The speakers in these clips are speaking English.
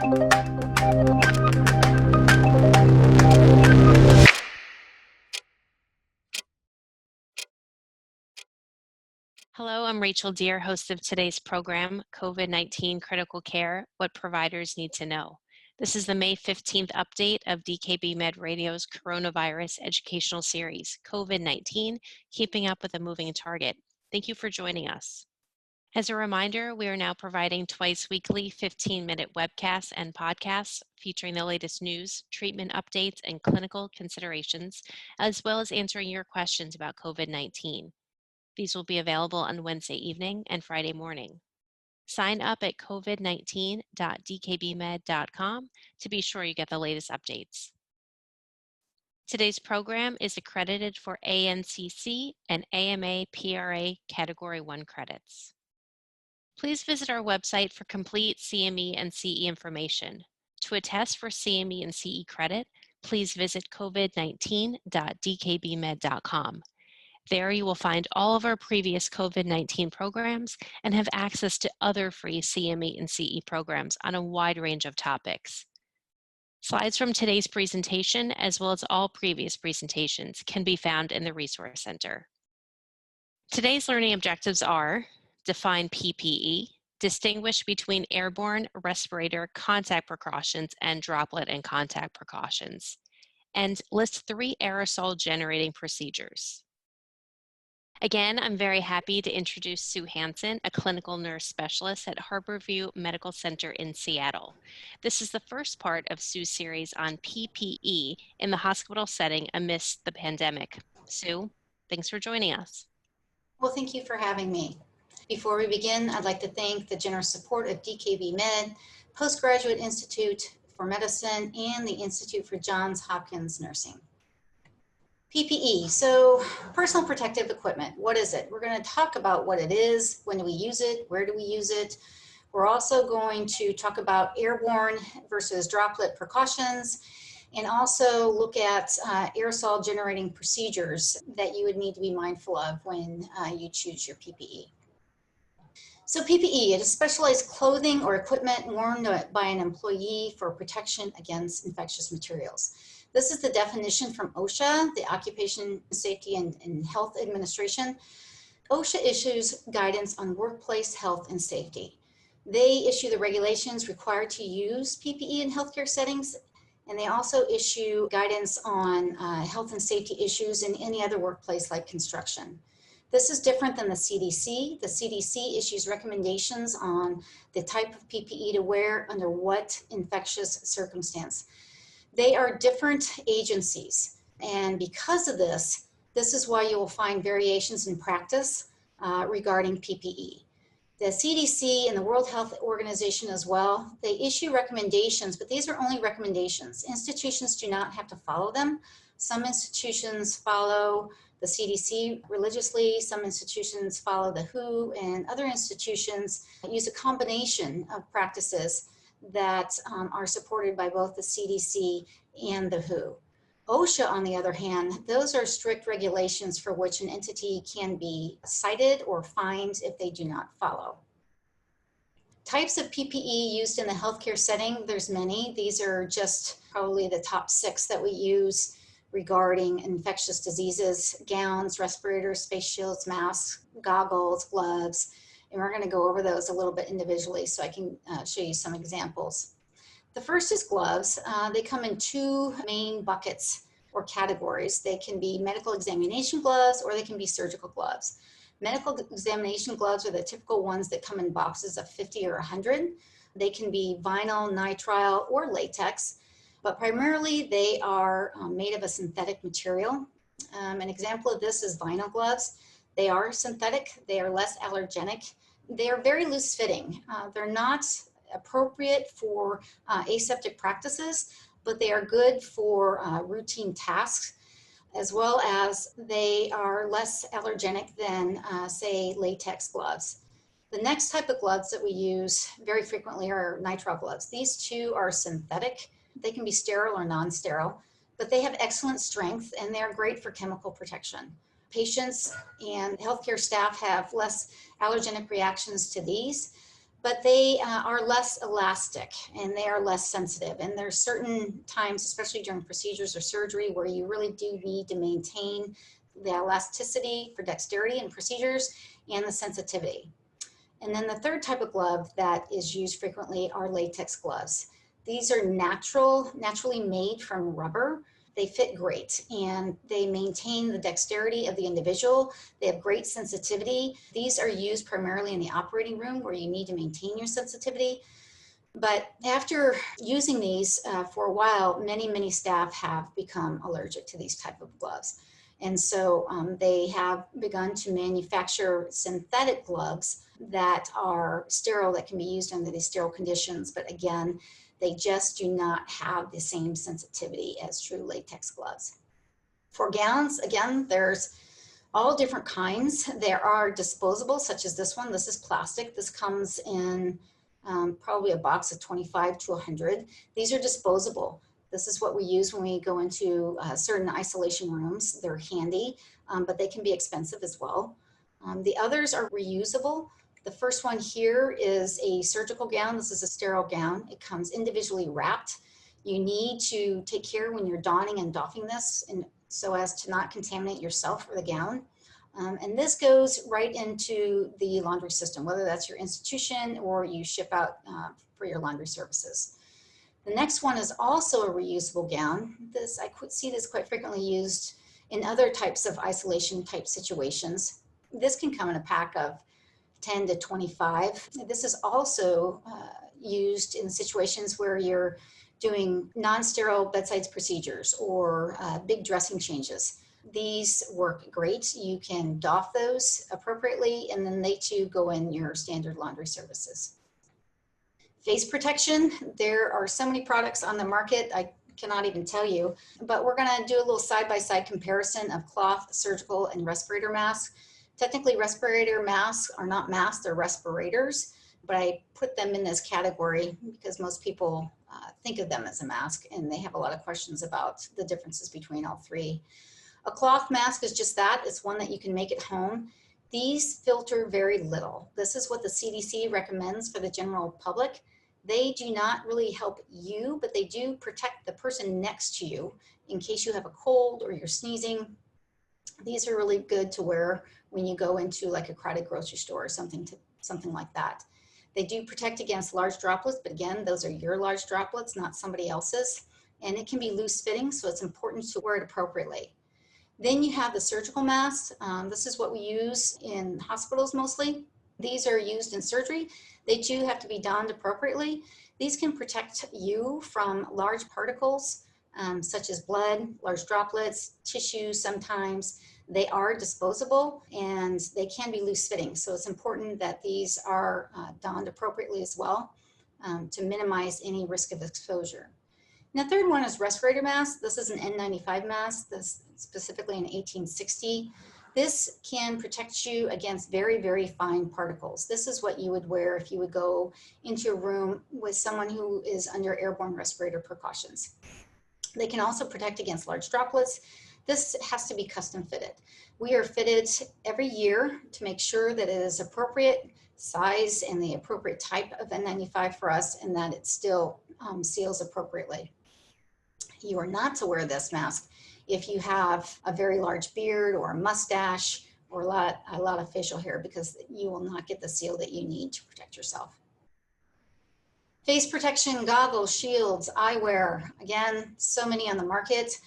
Hello, I'm Rachel Deere, host of today's program, COVID-19 Critical Care, What Providers Need to Know. This is the May 15th update of DKB Med Radio's coronavirus educational series, COVID-19, Keeping Up with a Moving Target. Thank you for joining us. As a reminder, we are now providing twice weekly 15-minute webcasts and podcasts featuring the latest news, treatment updates, and clinical considerations, as well as answering your questions about COVID-19. These will be available on Wednesday evening and Friday morning. Sign up at covid19.dkbmed.com to be sure you get the latest updates. Today's program is accredited for ANCC and AMA PRA Category 1 credits. Please visit our website for complete CME and CE information. To attest for CME and CE credit, please visit covid19.dkbmed.com. There you will find all of our previous COVID-19 programs and have access to other free CME and CE programs on a wide range of topics. Slides from today's presentation, as well as all previous presentations, can be found in the Resource Center. Today's learning objectives are: define PPE, distinguish between airborne, respirator, contact precautions, and droplet and contact precautions, and list 3 aerosol-generating procedures. Again, I'm very happy to introduce Sue Hansen, a clinical nurse specialist at Harborview Medical Center in Seattle. This is the first part of Sue's series on PPE in the hospital setting amidst the pandemic. Sue, thanks for joining us. Well, thank you for having me. Before we begin, I'd like to thank the generous support of DKB Med, Postgraduate Institute for Medicine, and the Institute for Johns Hopkins Nursing. PPE, so personal protective equipment. What is it? We're going to talk about what it is, when do we use it, where do we use it. We're also going to talk about airborne versus droplet precautions, and also look at aerosol generating procedures that you would need to be mindful of when you choose your PPE. So PPE, it is specialized clothing or equipment worn by an employee for protection against infectious materials. This is the definition from OSHA, the Occupation Safety and Health Administration. OSHA issues guidance on workplace health and safety. They issue the regulations required to use PPE in healthcare settings, and they also issue guidance on health and safety issues in any other workplace like construction. This is different than the CDC. The CDC issues recommendations on the type of PPE to wear under what infectious circumstance. They are different agencies, and because of this, this is why you will find variations in practice regarding PPE. The CDC and the World Health Organization as well, they issue recommendations, but these are only recommendations. Institutions do not have to follow them. Some institutions follow the CDC religiously, some institutions follow the WHO, and other institutions use a combination of practices that are supported by both the CDC and the WHO. OSHA, on the other hand, those are strict regulations for which an entity can be cited or fined if they do not follow. Types of PPE used in the healthcare setting, there's many. These are just probably the top 6 that we use regarding infectious diseases: gowns, respirators, face shields, masks, goggles, gloves. And we're going to go over those a little bit individually so I can show you some examples. The first is gloves. They come in 2 main buckets or categories. They can be medical examination gloves or they can be surgical gloves. Medical examination gloves are the typical ones that come in boxes of 50 or 100. They can be vinyl, nitrile, or latex, but primarily they are made of a synthetic material. An example of this is vinyl gloves. They are synthetic, they are less allergenic. They are very loose fitting. They're not appropriate for aseptic practices, but they are good for routine tasks, as well as they are less allergenic than, say, latex gloves. The next type of gloves that we use very frequently are nitrile gloves. These 2 are synthetic. They can be sterile or non-sterile, but they have excellent strength and they're great for chemical protection. Patients and healthcare staff have less allergenic reactions to these, but they are less elastic and they are less sensitive. And there's certain times, especially during procedures or surgery, where you really do need to maintain the elasticity for dexterity in procedures and the sensitivity. And then the third type of glove that is used frequently are latex gloves. These are naturally made from rubber. They fit great and they maintain the dexterity of the individual. They have great sensitivity. These are used primarily in the operating room where you need to maintain your sensitivity. But after using these for a while, many staff have become allergic to these type of gloves. And so they have begun to manufacture synthetic gloves that are sterile, that can be used under these sterile conditions. But again, they just do not have the same sensitivity as true latex gloves. For gowns, again, there's all different kinds. There are disposable, such as this one. This is plastic. This comes in probably a box of 25 to 100. These are disposable. This is what we use when we go into certain isolation rooms. They're handy, but they can be expensive as well. The others are reusable. The first one here is a surgical gown. This is a sterile gown. It comes individually wrapped. You need to take care when you're donning and doffing this, and so as to not contaminate yourself or the gown. And this goes right into the laundry system, whether that's your institution or you ship out for your laundry services. The next one is also a reusable gown. I could see this quite frequently used in other types of isolation type situations. This can come in a pack of 10 to 25. This is also used in situations where you're doing non-sterile bedside procedures or big dressing changes. These work great. You can doff those appropriately, and then they too go in your standard laundry services. Face protection, there are so many products on the market, I cannot even tell you, but we're gonna do a little side-by-side comparison of cloth, surgical, and respirator masks. Technically, respirator masks are not masks, they're respirators, but I put them in this category because most people think of them as a mask, and they have a lot of questions about the differences between all three. A cloth mask is just that. It's one that you can make at home. These filter very little. This is what the CDC recommends for the general public. They do not really help you, but they do protect the person next to you in case you have a cold or you're sneezing. These are really good to wear when you go into like a crowded grocery store or something like that. They do protect against large droplets, but again, those are your large droplets, not somebody else's. And it can be loose fitting, so it's important to wear it appropriately. Then you have the surgical masks. This is what we use in hospitals mostly. These are used in surgery. They too have to be donned appropriately. These can protect you from large particles, such as blood, large droplets, tissue sometimes. They are disposable and they can be loose fitting. So it's important that these are donned appropriately as well to minimize any risk of exposure. And the third one is respirator mask. This is an N95 mask, this specifically an 1860. This can protect you against very fine particles. This is what you would wear if you would go into a room with someone who is under airborne respirator precautions. They can also protect against large droplets. This has to be custom fitted. We are fitted every year to make sure that it is appropriate size and the appropriate type of N95 for us, and that it still seals appropriately. You are not to wear this mask if you have a very large beard or a mustache or a lot of facial hair, because you will not get the seal that you need to protect yourself. Face protection, goggles, shields, eyewear. Again, so many on the market.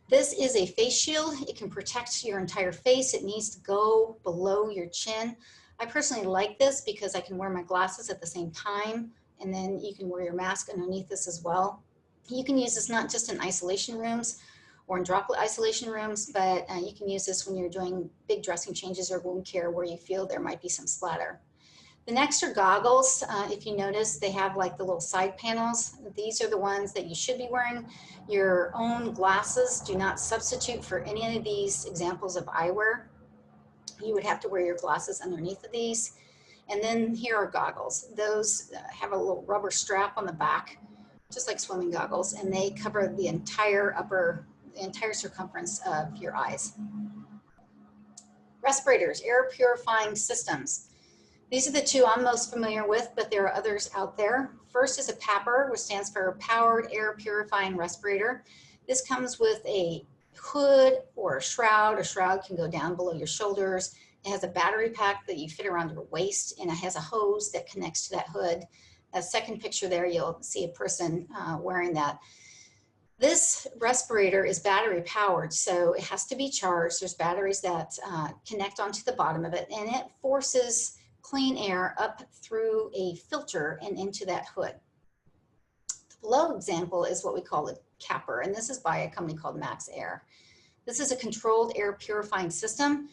This is a face shield. It can protect your entire face. It needs to go below your chin. I personally like this because I can wear my glasses at the same time, and then you can wear your mask underneath this as well. You can use this not just in isolation rooms or in droplet isolation rooms, but you can use this when you're doing big dressing changes or wound care where you feel there might be some splatter. The next are goggles. If you notice, they have like the little side panels. These are the ones that you should be wearing. Your own glasses do not substitute for any of these examples of eyewear. You would have to wear your glasses underneath of these. And then here are goggles. Those have a little rubber strap on the back, just like swimming goggles, and they cover the entire circumference of your eyes. Respirators, air purifying systems. These are the two I'm most familiar with, but there are others out there. First is a PAPR, which stands for Powered Air Purifying Respirator. This comes with a hood or a shroud. A shroud can go down below your shoulders. It has a battery pack that you fit around your waist, and it has a hose that connects to that hood. That second picture there, you'll see a person wearing that. This respirator is battery powered, so it has to be charged. There's batteries that connect onto the bottom of it, and it forces clean air up through a filter and into that hood. The below example is what we call a capper, and this is by a company called Max Air. This is a controlled air purifying system.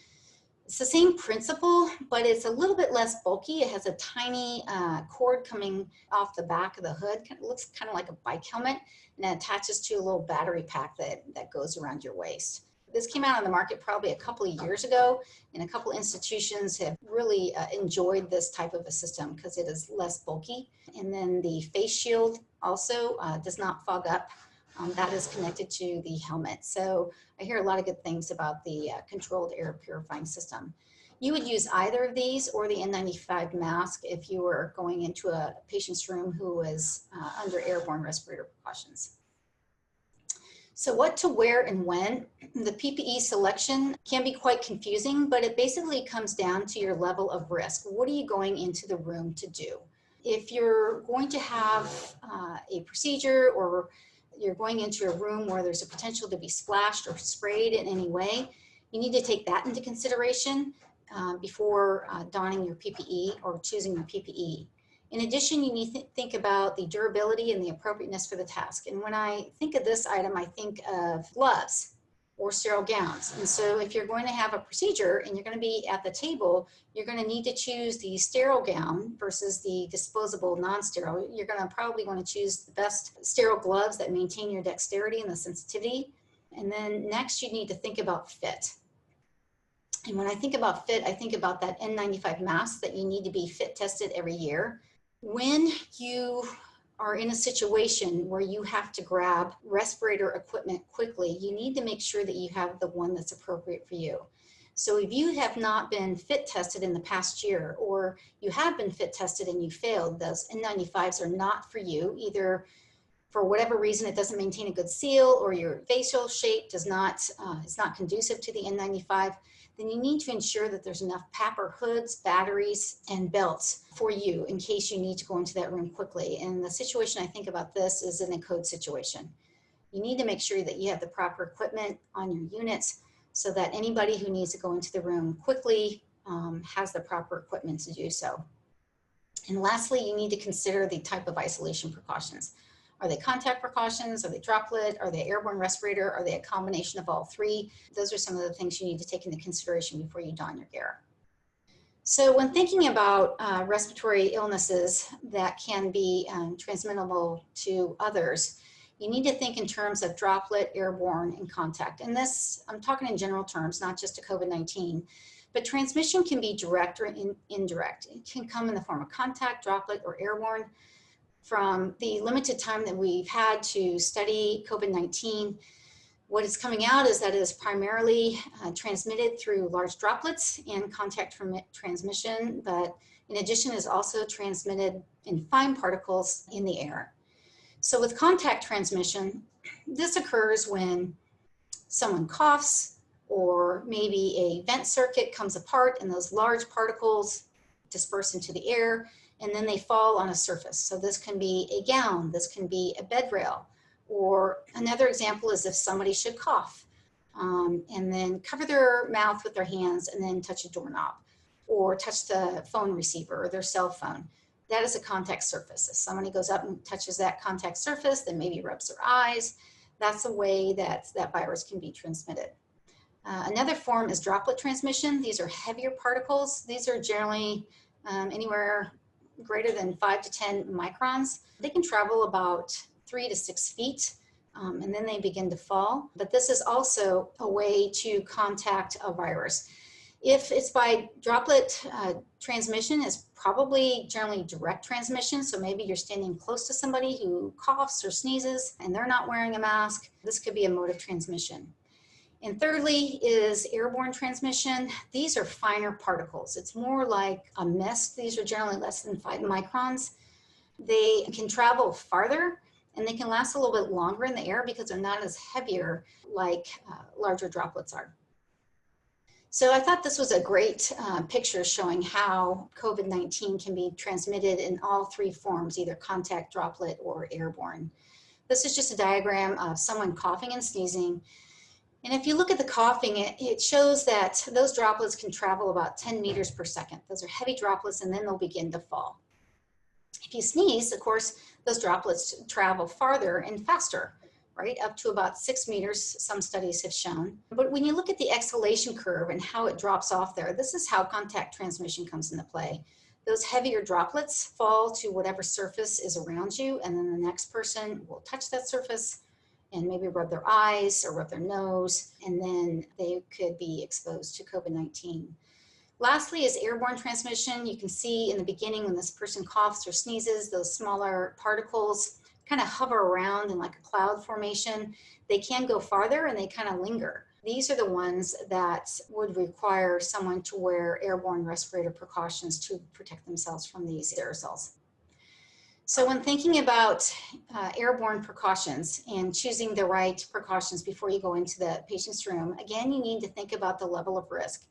It's the same principle, but it's a little bit less bulky. It has a tiny cord coming off the back of the hood. It looks kind of like a bike helmet, and it attaches to a little battery pack that goes around your waist. This came out on the market probably a couple of years ago, and a couple institutions have really enjoyed this type of a system because it is less bulky. And then the face shield also does not fog up. That is connected to the helmet. So I hear a lot of good things about the controlled air purifying system. You would use either of these or the N95 mask if you were going into a patient's room who was under airborne respirator precautions. So what to wear and when? The PPE selection can be quite confusing, but it basically comes down to your level of risk. What are you going into the room to do? If you're going to have a procedure, or you're going into a room where there's a potential to be splashed or sprayed in any way, you need to take that into consideration before donning your PPE or choosing your PPE. In addition, you need to think about the durability and the appropriateness for the task. And when I think of this item, I think of gloves or sterile gowns. And so if you're going to have a procedure and you're going to be at the table, you're going to need to choose the sterile gown versus the disposable non-sterile. You're going to probably want to choose the best sterile gloves that maintain your dexterity and the sensitivity. And then next, you need to think about fit. And when I think about fit, I think about that N95 mask that you need to be fit tested every year. When you are in a situation where you have to grab respirator equipment quickly, you need to make sure that you have the one that's appropriate for you. So if you have not been fit tested in the past year, or you have been fit tested and you failed, those N95s are not for you, either for whatever reason it doesn't maintain a good seal, or your facial shape does not, it's not conducive to the N95, then you need to ensure that there's enough PAPR hoods, batteries, and belts for you in case you need to go into that room quickly. And the situation I think about this is in a code situation. You need to make sure that you have the proper equipment on your units so that anybody who needs to go into the room quickly has the proper equipment to do so. And lastly, you need to consider the type of isolation precautions. Are they contact precautions? Are they droplet? Are they airborne respirator? Are they a combination of all three? Those are some of the things you need to take into consideration before you don your gear. So when thinking about respiratory illnesses that can be transmittable to others, you need to think in terms of droplet, airborne, and contact. And this, I'm talking in general terms, not just to COVID-19, but transmission can be direct or indirect. It can come in the form of contact, droplet, or airborne. From the limited time that we've had to study COVID-19, what is coming out is that it is primarily transmitted through large droplets and contact transmission, but in addition is also transmitted in fine particles in the air. So with contact transmission, this occurs when someone coughs, or maybe a vent circuit comes apart and those large particles disperse into the air, and then they fall on a surface. So this can be a gown, this can be a bed rail, or another example is if somebody should cough and then cover their mouth with their hands and then touch a doorknob, or touch the phone receiver or their cell phone. That is a contact surface. If somebody goes up and touches that contact surface, then maybe rubs their eyes, that's a way that that virus can be transmitted. Another form is droplet transmission. These are heavier particles. These are generally anywhere greater than 5 to 10 microns. They can travel about 3 to 6 feet, and then they begin to fall. But this is also a way to contact a virus. If it's by droplet transmission, it's probably generally direct transmission. So maybe you're standing close to somebody who coughs or sneezes and they're not wearing a mask. This could be a mode of transmission. And thirdly is airborne transmission. These are finer particles. It's more like a mist. These are generally less than 5 microns. They can travel farther and they can last a little bit longer in the air because they're not as heavier like larger droplets are. So I thought this was a great picture showing how COVID-19 can be transmitted in all 3 forms, either contact, droplet, or airborne. This is just a diagram of someone coughing and sneezing. And if you look at the coughing, it shows that those droplets can travel about 10 meters per second. Those are heavy droplets, and then they'll begin to fall. If you sneeze, of course, those droplets travel farther and faster, right? Up to about 6 meters, some studies have shown. But when you look at the exhalation curve and how it drops off there, this is how contact transmission comes into play. Those heavier droplets fall to whatever surface is around you, and then the next person will touch that surface and maybe rub their eyes or rub their nose, and then they could be exposed to COVID-19. Lastly is airborne transmission. You can see in the beginning when this person coughs or sneezes, those smaller particles kind of hover around in like a cloud formation. They can go farther and they kind of linger. These are the ones that would require someone to wear airborne respirator precautions to protect themselves from these aerosols. So when thinking about airborne precautions and choosing the right precautions before you go into the patient's room, again, you need to think about the level of risk.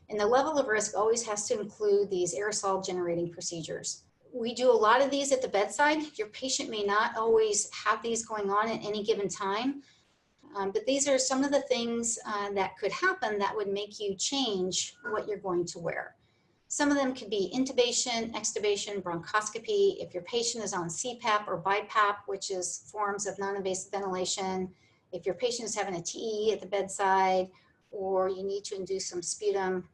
And the level of risk always has to include these aerosol-generating procedures. We do a lot of these at the bedside. Your patient may not always have these going on at any given time, but these are some of the things that could happen that would make you change what you're going to wear. Some of them could be intubation, extubation, bronchoscopy. If your patient is on CPAP or BiPAP, which is forms of non-invasive ventilation, if your patient is having a TE at the bedside, or you need to induce some sputum,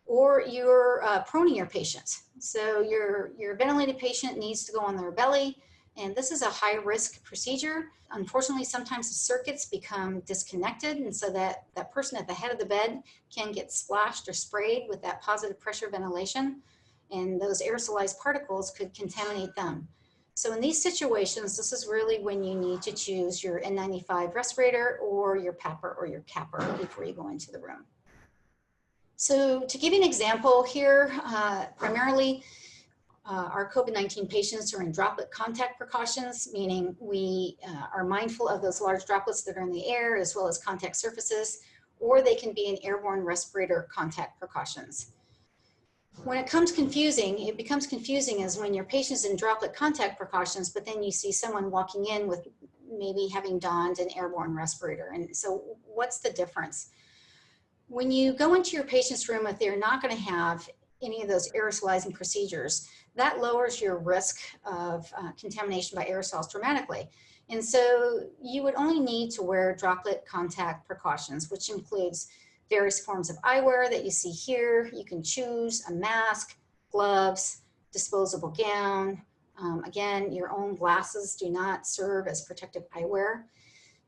or you're proning your patient. So your ventilated patient needs to go on their belly, and this is a high-risk procedure. Unfortunately, sometimes the circuits become disconnected, and so that person at the head of the bed can get splashed or sprayed with that positive pressure ventilation, and those aerosolized particles could contaminate them. So in these situations, this is really when you need to choose your N95 respirator or your PAPR or your CAPR before you go into the room. So to give you an example here, primarily our COVID-19 patients are in droplet contact precautions, meaning we are mindful of those large droplets that are in the air as well as contact surfaces, or they can be in airborne respirator contact precautions. When it becomes confusing is when your patient is in droplet contact precautions, but then you see someone walking in with maybe having donned an airborne respirator. And so what's the difference? When you go into your patient's room, if they're not going to have any of those aerosolizing procedures, that lowers your risk of contamination by aerosols dramatically. And so you would only need to wear droplet contact precautions, which includes various forms of eyewear that you see here. You can choose a mask, gloves, disposable gown. Again, your own glasses do not serve as protective eyewear.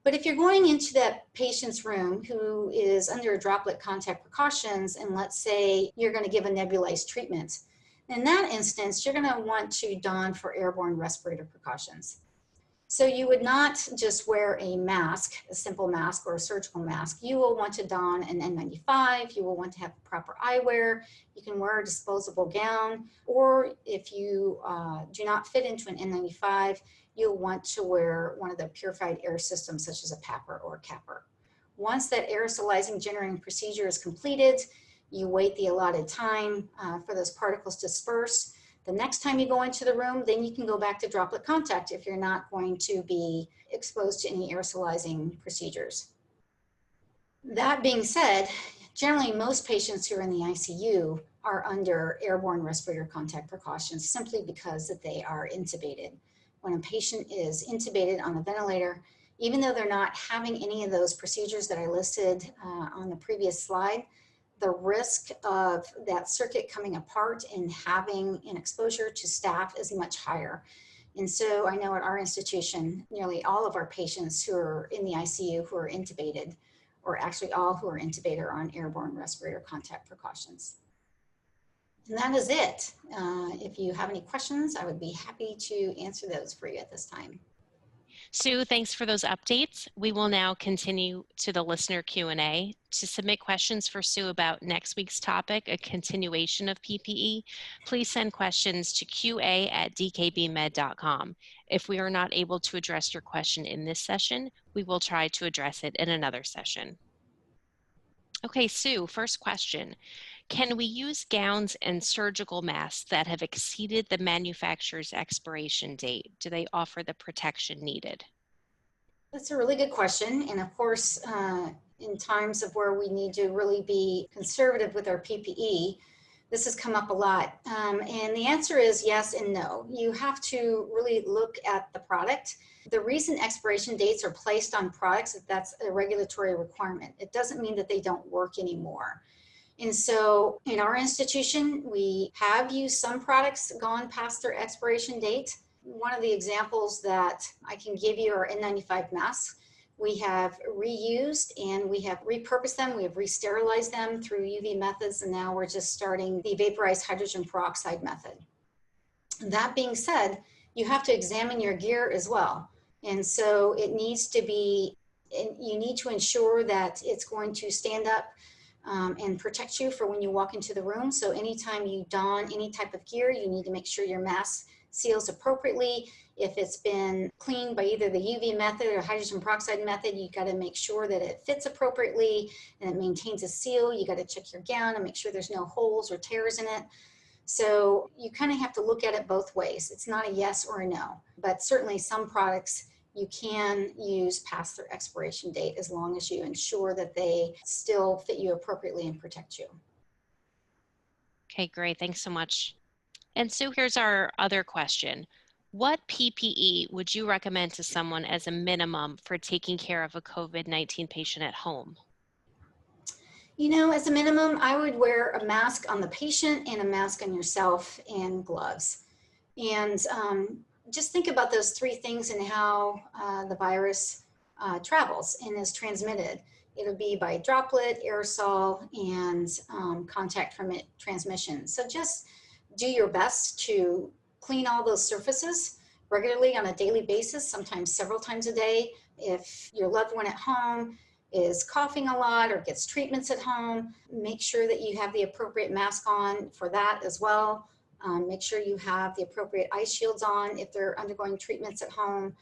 But if you're going into that patient's room who is under droplet contact precautions, and let's say you're going to give a nebulized treatment, in that instance, you're going to want to don for airborne respirator precautions. So you would not just wear a mask, a simple mask or a surgical mask. You will want to don an N95. You will want to have proper eyewear. You can wear a disposable gown, or if you do not fit into an N95, you'll want to wear one of the purified air systems, such as a PAPR or a CAPR. Once that aerosolizing generating procedure is completed, you wait the allotted time for those particles to disperse. The next time you go into the room, then you can go back to droplet contact if you're not going to be exposed to any aerosolizing procedures. That being said, generally most patients who are in the ICU are under airborne respirator contact precautions simply because that they are intubated. When a patient is intubated on a ventilator, even though they're not having any of those procedures that I listed on the previous slide, the risk of that circuit coming apart and having an exposure to staph is much higher. And so I know at our institution, nearly all of our patients who are in the ICU who are intubated, or actually all who are intubated, are on airborne respirator contact precautions. And that is it. If you have any questions, I would be happy to answer those for you at this time. Sue, thanks for those updates. We will now continue to the listener Q&A. To submit questions for Sue about next week's topic, a continuation of PPE, please send questions to qa@dkbmed.com. If we are not able to address your question in this session, we will try to address it in another session. Okay, Sue, first question. Can we use gowns and surgical masks that have exceeded the manufacturer's expiration date? Do they offer the protection needed? That's a really good question. And of course, in times of where we need to really be conservative with our PPE, this has come up a lot. And the answer is yes and no. You have to really look at the product. The reason expiration dates are placed on products, that's a regulatory requirement. It doesn't mean that they don't work anymore. And so in our institution, we have used some products gone past their expiration date. One of the examples that I can give you are N95 masks. We have reused and we have repurposed them. We have re-sterilized them through UV methods, and now we're just starting the vaporized hydrogen peroxide method. That being said, you have to examine your gear as well. And so it needs to be, you need to ensure that it's going to stand up and protect you for when you walk into the room. So anytime you don any type of gear, you need to make sure your mask seals appropriately. If it's been cleaned by either the UV method or hydrogen peroxide method, you got to make sure that it fits appropriately and it maintains a seal. You got to check your gown and make sure there's no holes or tears in it. So you kind of have to look at it both ways. It's not a yes or a no, but certainly some products you can use past their expiration date as long as you ensure that they still fit you appropriately and protect you. Okay, great. Thanks so much. And Sue, here's our other question. What PPE would you recommend to someone as a minimum for taking care of a COVID-19 patient at home? You know, as a minimum, I would wear a mask on the patient and a mask on yourself and gloves. And just think about those three things and how the virus travels and is transmitted. It'll be by droplet, aerosol, and contact from it transmission. So just do your best to clean all those surfaces regularly on a daily basis, sometimes several times a day. If your loved one at home is coughing a lot or gets treatments at home, make sure that you have the appropriate mask on for that as well. Make sure you have the appropriate ice shields on if they're undergoing treatments at home.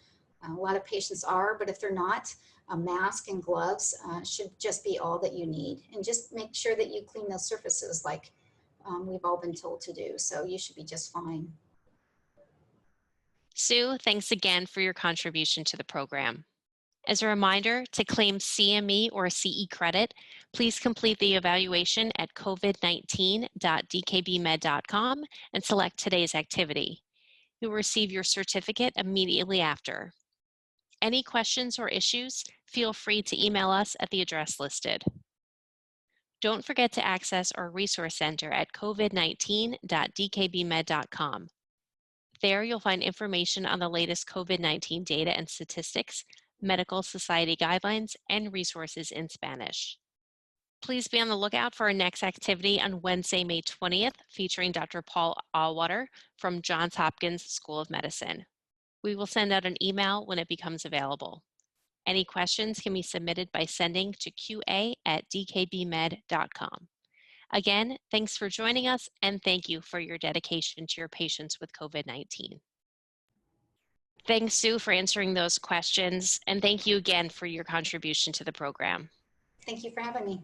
A lot of patients are, but if they're not, a mask and gloves should just be all that you need. And just make sure that you clean those surfaces like we've all been told to do. So you should be just fine. Sue, thanks again for your contribution to the program. As a reminder, to claim CME or CE credit, please complete the evaluation at covid19.dkbmed.com and select today's activity. You'll receive your certificate immediately after. Any questions or issues, feel free to email us at the address listed. Don't forget to access our resource center at covid19.dkbmed.com. There you'll find information on the latest COVID-19 data and statistics, medical society guidelines, and resources in Spanish. Please be on the lookout for our next activity on Wednesday, May 20th, featuring Dr. Paul Allwater from Johns Hopkins School of Medicine. We will send out an email when it becomes available. Any questions can be submitted by sending to qa@dkbmed.com. Again, thanks for joining us, and thank you for your dedication to your patients with COVID-19. Thanks, Sue, for answering those questions, and thank you again for your contribution to the program. Thank you for having me.